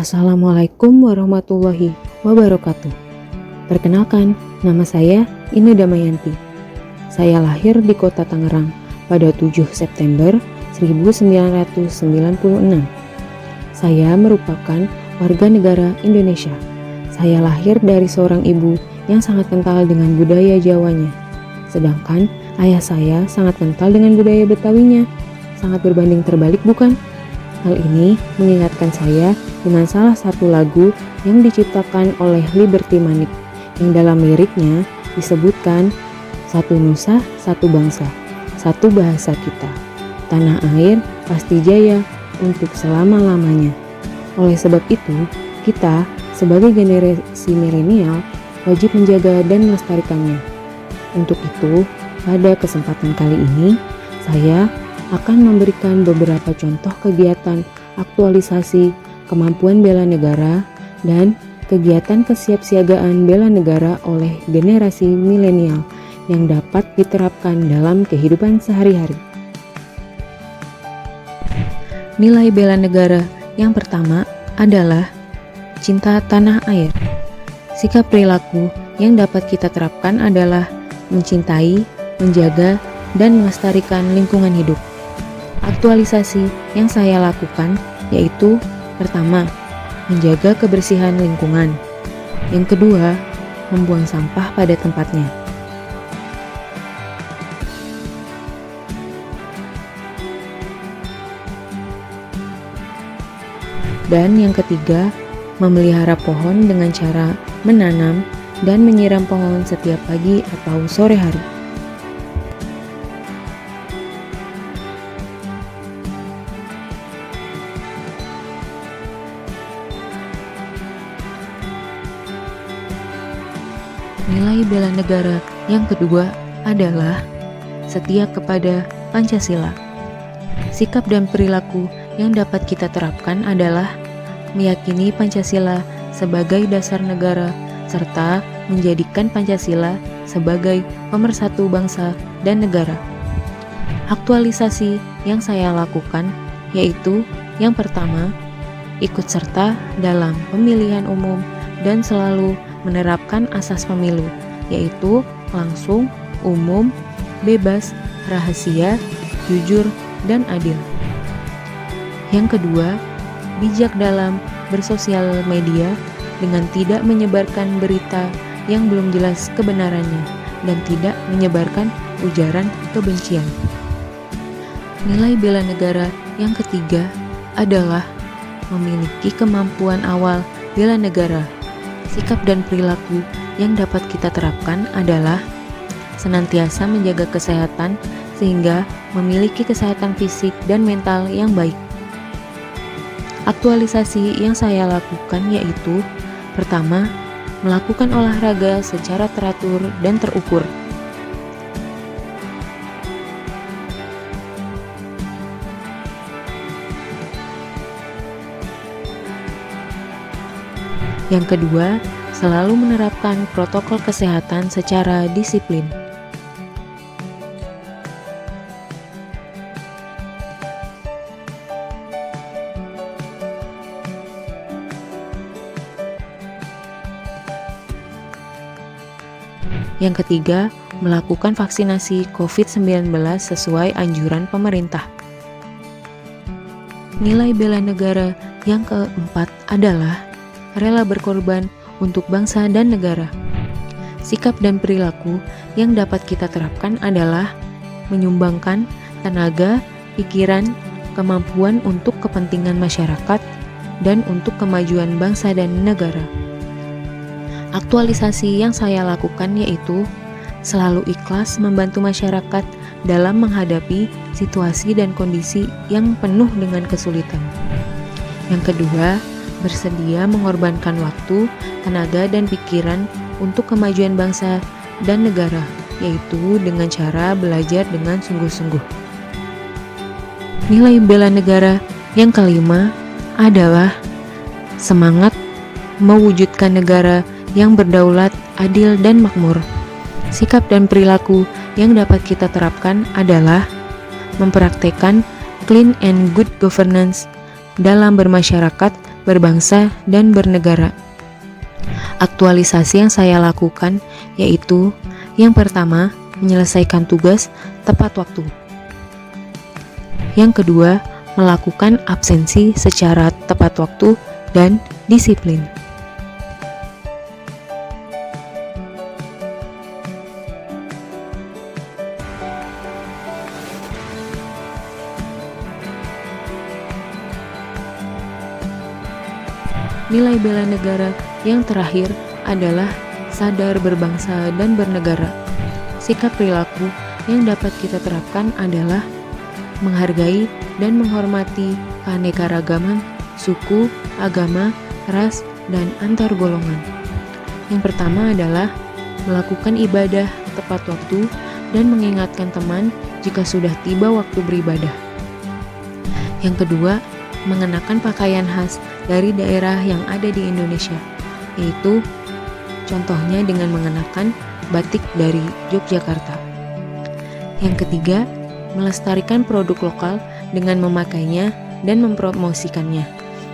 Assalamualaikum warahmatullahi wabarakatuh. Perkenalkan, nama saya Ine Damayanti. Saya lahir di kota Tangerang pada 7 September 1996. Saya merupakan warga negara Indonesia. Saya lahir dari seorang ibu yang sangat kental dengan budaya Jawanya. Sedangkan ayah saya sangat kental dengan budaya Betawinya. Sangat berbanding terbalik, bukan? Hal ini mengingatkan saya dengan salah satu lagu yang diciptakan oleh Liberty Manik, yang dalam liriknya disebutkan, satu nusa, satu bangsa, satu bahasa kita. Tanah air pasti jaya untuk selama-lamanya. Oleh sebab itu, kita sebagai generasi milenial wajib menjaga dan melestarikannya. Untuk itu, pada kesempatan kali ini, saya akan memberikan beberapa contoh kegiatan aktualisasi kemampuan bela negara dan kegiatan kesiapsiagaan bela negara oleh generasi milenial yang dapat diterapkan dalam kehidupan sehari-hari. Nilai bela negara yang pertama adalah cinta tanah air. Sikap perilaku yang dapat kita terapkan adalah mencintai, menjaga, dan melestarikan lingkungan hidup. Aktualisasi yang saya lakukan yaitu pertama, menjaga kebersihan lingkungan. Yang kedua, membuang sampah pada tempatnya. Dan yang ketiga, memelihara pohon dengan cara menanam dan menyiram pohon setiap pagi atau sore hari. Nilai bela negara yang kedua adalah setia kepada Pancasila. Sikap dan perilaku yang dapat kita terapkan adalah meyakini Pancasila sebagai dasar negara serta menjadikan Pancasila sebagai pemersatu bangsa dan negara. Aktualisasi yang saya lakukan yaitu yang pertama, ikut serta dalam pemilihan umum dan selalu menerapkan asas pemilu, yaitu langsung, umum, bebas, rahasia, jujur, dan adil. Yang kedua, bijak dalam bersosial media dengan tidak menyebarkan berita yang belum jelas kebenarannya dan tidak menyebarkan ujaran kebencian. Nilai bela negara yang ketiga adalah memiliki kemampuan awal bela negara. Sikap dan perilaku yang dapat kita terapkan adalah senantiasa menjaga kesehatan sehingga memiliki kesehatan fisik dan mental yang baik. Aktualisasi yang saya lakukan yaitu pertama, melakukan olahraga secara teratur dan terukur. Yang kedua, selalu menerapkan protokol kesehatan secara disiplin. Yang ketiga, melakukan vaksinasi COVID-19 sesuai anjuran pemerintah. Nilai bela negara yang keempat adalah rela berkorban untuk bangsa dan negara. Sikap dan perilaku yang dapat kita terapkan adalah menyumbangkan tenaga, pikiran, kemampuan untuk kepentingan masyarakat, dan untuk kemajuan bangsa dan negara. Aktualisasi yang saya lakukan yaitu selalu ikhlas membantu masyarakat dalam menghadapi situasi dan kondisi yang penuh dengan kesulitan. Yang kedua, bersedia mengorbankan waktu, tenaga, dan pikiran untuk kemajuan bangsa dan negara, yaitu dengan cara belajar dengan sungguh-sungguh. Nilai bela negara yang kelima adalah semangat mewujudkan negara yang berdaulat, adil, dan makmur. Sikap dan perilaku yang dapat kita terapkan adalah mempraktekkan clean and good governance dalam bermasyarakat berbangsa, dan bernegara. Aktualisasi yang saya lakukan yaitu yang pertama, menyelesaikan tugas tepat waktu. Yang kedua, melakukan absensi secara tepat waktu dan disiplin. Nilai bela negara yang terakhir adalah sadar berbangsa dan bernegara. Sikap perilaku yang dapat kita terapkan adalah menghargai dan menghormati keanekaragaman suku, agama, ras, dan antar golongan. Yang pertama adalah melakukan ibadah tepat waktu dan mengingatkan teman jika sudah tiba waktu beribadah. Yang kedua, mengenakan pakaian khas dari daerah yang ada di Indonesia, yaitu contohnya dengan mengenakan batik dari Yogyakarta. Yang ketiga, melestarikan produk lokal dengan memakainya dan mempromosikannya.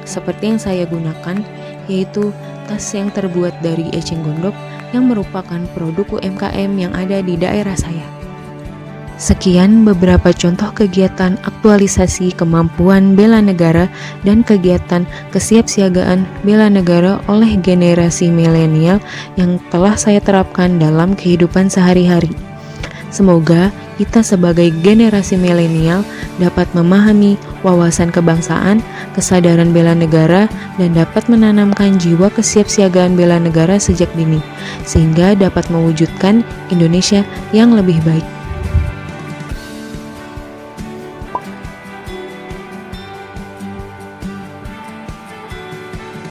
Seperti yang saya gunakan, yaitu tas yang terbuat dari eceng gondok yang merupakan produk UMKM yang ada di daerah saya. Sekian beberapa contoh kegiatan aktualisasi kemampuan bela negara dan kegiatan kesiapsiagaan bela negara oleh generasi milenial yang telah saya terapkan dalam kehidupan sehari-hari. Semoga kita sebagai generasi milenial dapat memahami wawasan kebangsaan, kesadaran bela negara, dan dapat menanamkan jiwa kesiapsiagaan bela negara sejak dini, sehingga dapat mewujudkan Indonesia yang lebih baik.